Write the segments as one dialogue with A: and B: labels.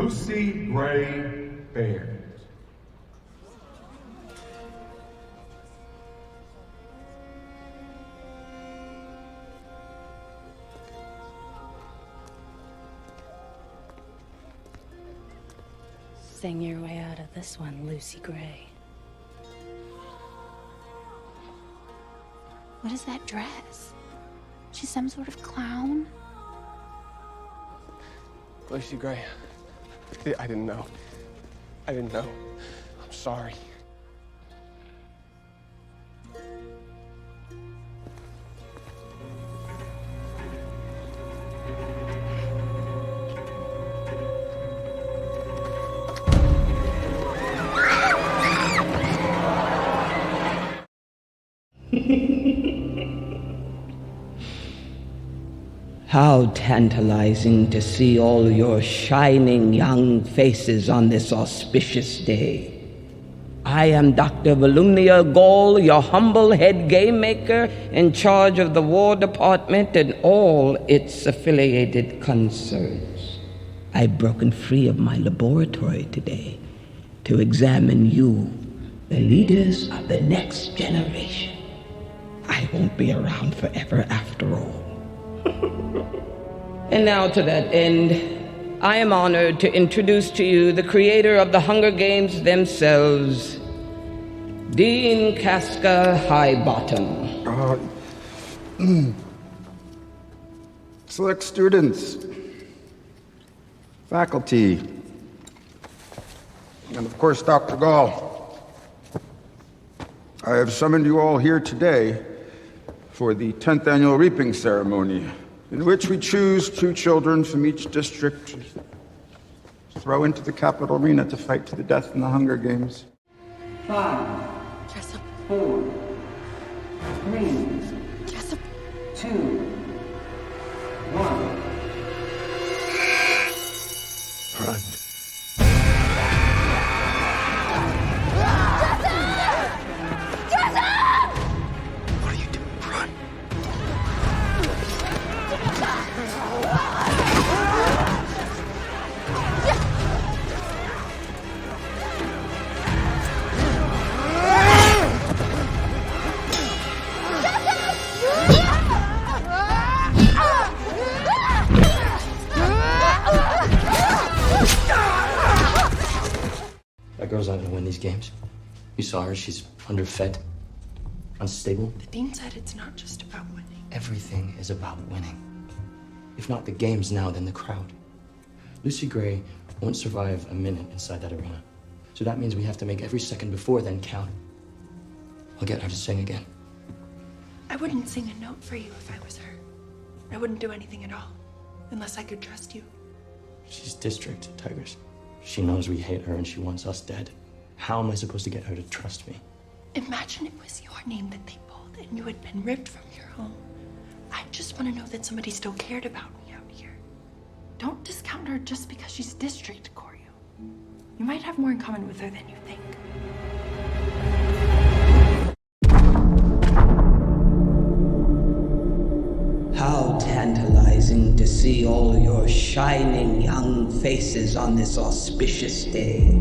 A: Lucy Gray Baird.
B: Sing your way out of this one, Lucy Gray.
C: What is that dress? She's some sort of clown?
D: Lucy Gray, I didn't know. I'm sorry.
E: How tantalizing to see all your shining young faces on this auspicious day. I am Dr. Volumnia Gall, your humble head game maker in charge of the War Department and all its affiliated concerns. I've broken free of my laboratory today to examine you, the leaders of the next generation. I won't be around forever after all. And now to that end, I am honored to introduce to you the creator of the Hunger Games themselves, Dean Casca Highbottom.
F: Select students, faculty, and of course Dr. Gall. I have summoned you all here today for the 10th annual reaping ceremony, in which we choose 2 children from each district to throw into the Capitol arena to fight to the death in the Hunger Games.
G: 5,
C: Jessup.
G: 4, 3,
C: Jessup.
G: 2, 1.
F: Run. What are you doing? Run.
H: That girl's not gonna win these games. You saw her, she's underfed, unstable.
I: The dean said it's not just about winning.
H: Everything is about winning. If not the games now, then the crowd. Lucy Gray won't survive a minute inside that arena. So that means we have to make every second before then count. I'll get her to sing again.
I: I wouldn't sing a note for you if I was her. I wouldn't do anything at all, unless I could trust you.
H: She's district, Tigers. She knows we hate her and she wants us dead. How am I supposed to get her to trust me?
I: Imagine it was your name that they pulled and you had been ripped from your home. I just want to know that somebody still cared about me out here. Don't discount her just because she's district, Corio. You might have more in common with her than you think.
E: How tantalizing to see all your shining young faces on this auspicious day.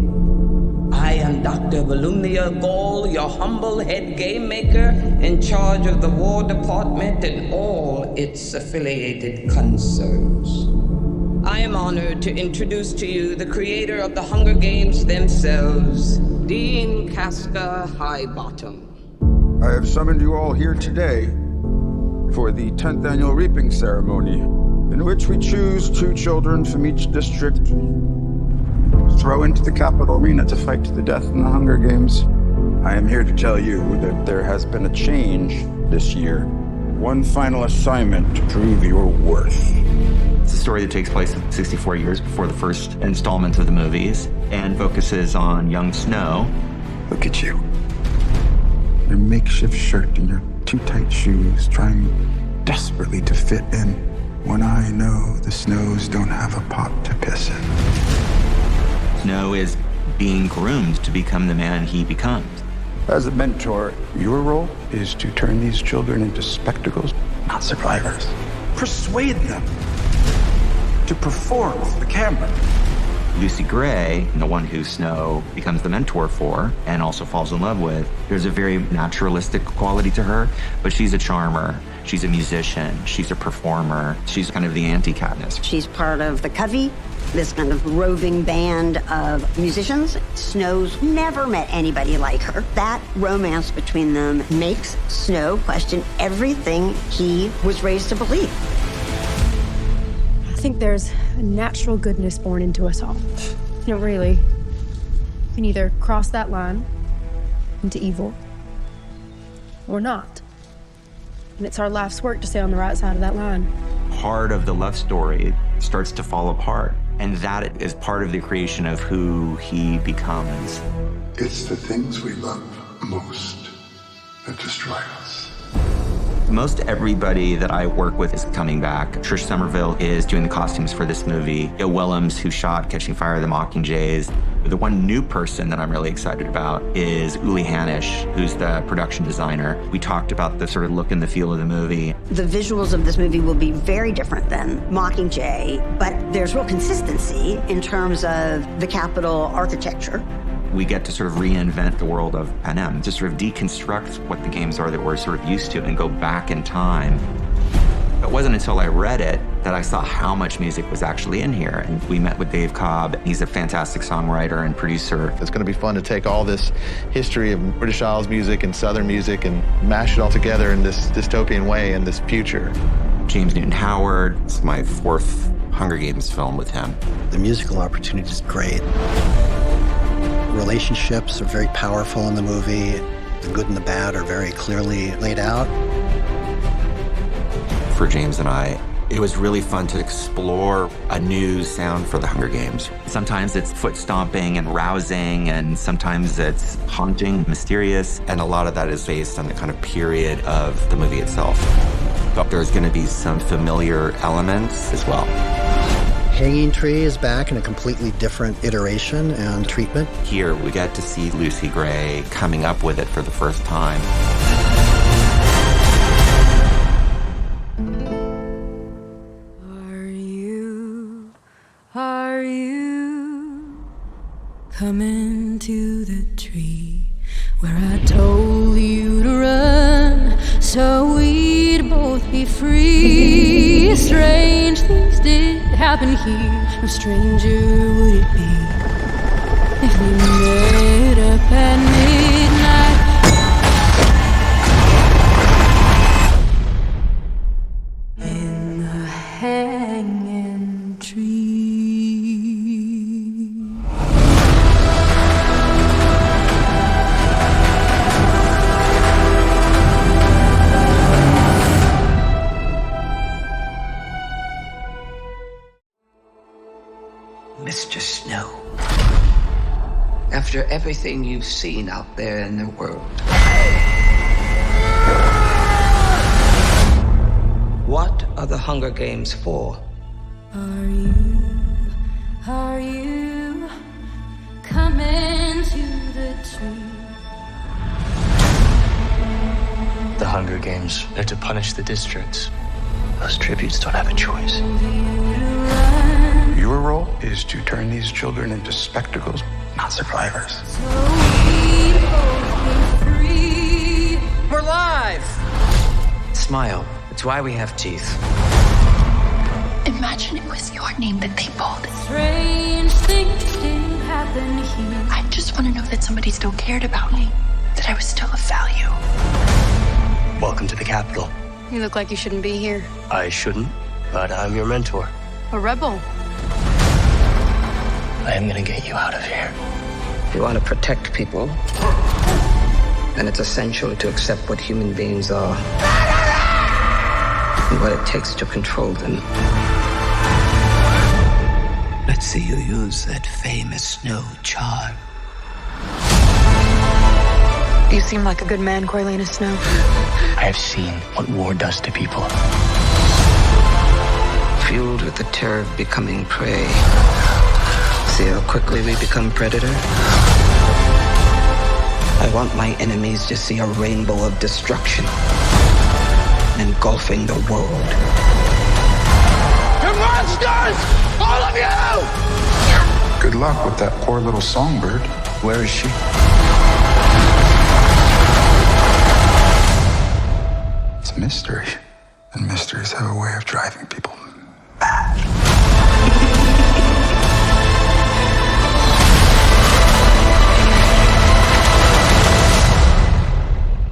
E: I am Dr. Volumnia Gall, your humble head game maker in charge of the War Department and all its affiliated concerns. I am honored to introduce to you the creator of the Hunger Games themselves, Dean Casca Highbottom.
F: I have summoned you all here today for the 10th annual reaping ceremony, in which we choose 2 children from each district to throw into the Capitol arena to fight to the death in the Hunger Games. I am here to tell you that there has been a change this year. One final assignment to prove your worth.
J: It's a story that takes place 64 years before the first installment of the movies and focuses on young Snow.
F: Look at you. Your makeshift shirt and your too tight shoes, trying desperately to fit in when I know the Snows don't have a pot to piss in.
J: Snow is being groomed to become the man he becomes.
F: As a mentor, your role is to turn these children into spectacles, not survivors. Persuade them to perform for the camera.
J: Lucy Gray, the one who Snow becomes the mentor for and also falls in love with, there's a very naturalistic quality to her, but she's a charmer. She's a musician. She's a performer. She's kind of the anti-Katniss.
K: She's part of the Covey, this kind of roving band of musicians. Snow's never met anybody like her. That romance between them makes Snow question everything he was raised to believe.
L: I think there's a natural goodness born into us all. No, really. You can either cross that line into evil or not. And it's our life's work to stay on the right side of that line.
J: Part of the love story starts to fall apart, and that is part of the creation of who he becomes.
M: It's the things we love most that destroy us.
J: Most everybody that I work with is coming back. Trish Somerville is doing the costumes for this movie. Joe Willems, who shot Catching Fire of the Mockingjays. The one new person that I'm really excited about is Uli Hanisch, who's the production designer. We talked about the sort of look and the feel of the movie.
K: The visuals of this movie will be very different than Mockingjay, but there's real consistency in terms of the Capitol architecture.
J: We get to sort of reinvent the world of Panem, to sort of deconstruct what the games are that we're sort of used to and go back in time. It wasn't until I read it that I saw how much music was actually in here. And we met with Dave Cobb. He's a fantastic songwriter and producer.
N: It's going to be fun to take all this history of British Isles music and Southern music and mash it all together in this dystopian way in this future.
J: James Newton Howard. It's my fourth Hunger Games film with him.
O: The musical opportunity is great. Relationships are very powerful in the movie. The good and the bad are very clearly laid out.
J: For James and I, it was really fun to explore a new sound for the Hunger Games. Sometimes it's foot stomping and rousing, and sometimes it's haunting, mysterious, and a lot of that is based on the kind of period of the movie itself. But there's going to be some familiar elements as well.
O: Hanging Tree is back in a completely different iteration and treatment.
J: Here, we get to see Lucy Gray coming up with it for the first time.
B: Are you coming to the tree where I told you to run so we'd both be free? Strange things did happen here. No stranger would it be if we met up at midnight in the hanging tree.
E: Mr. Snow, after everything you've seen out there in the world, what are the Hunger Games for?
B: Are you coming to the tree?
H: The Hunger Games, they're to punish the districts. Those tributes don't have a choice.
M: Your role is to turn these children into spectacles, not survivors.
E: We're live! Smile. It's why we have teeth.
I: Imagine it was your name that they pulled.
B: Strange things did happen here.
I: I just want to know that somebody still cared about me, that I was still of value.
H: Welcome to the Capitol.
L: You look like you shouldn't be here.
H: I shouldn't, but I'm your mentor.
L: A rebel.
H: I am gonna get you out of here.
E: If you want to protect people, then it's essential to accept what human beings are and what it takes to control them. Let's see you use that famous Snow charm.
L: You seem like a good man, Coriolanus Snow.
H: I have seen what war does to people.
E: Fueled with the terror of becoming prey. See how quickly we become predator? I want my enemies to see a rainbow of destruction engulfing the world.
D: You're monsters! All of you!
M: Good
F: luck with that poor little songbird.
O: Where is she?
F: It's a mystery. And mysteries have a way of driving people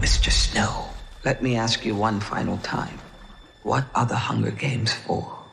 E: Mr. Snow, let me ask you one final time. What are the Hunger Games for?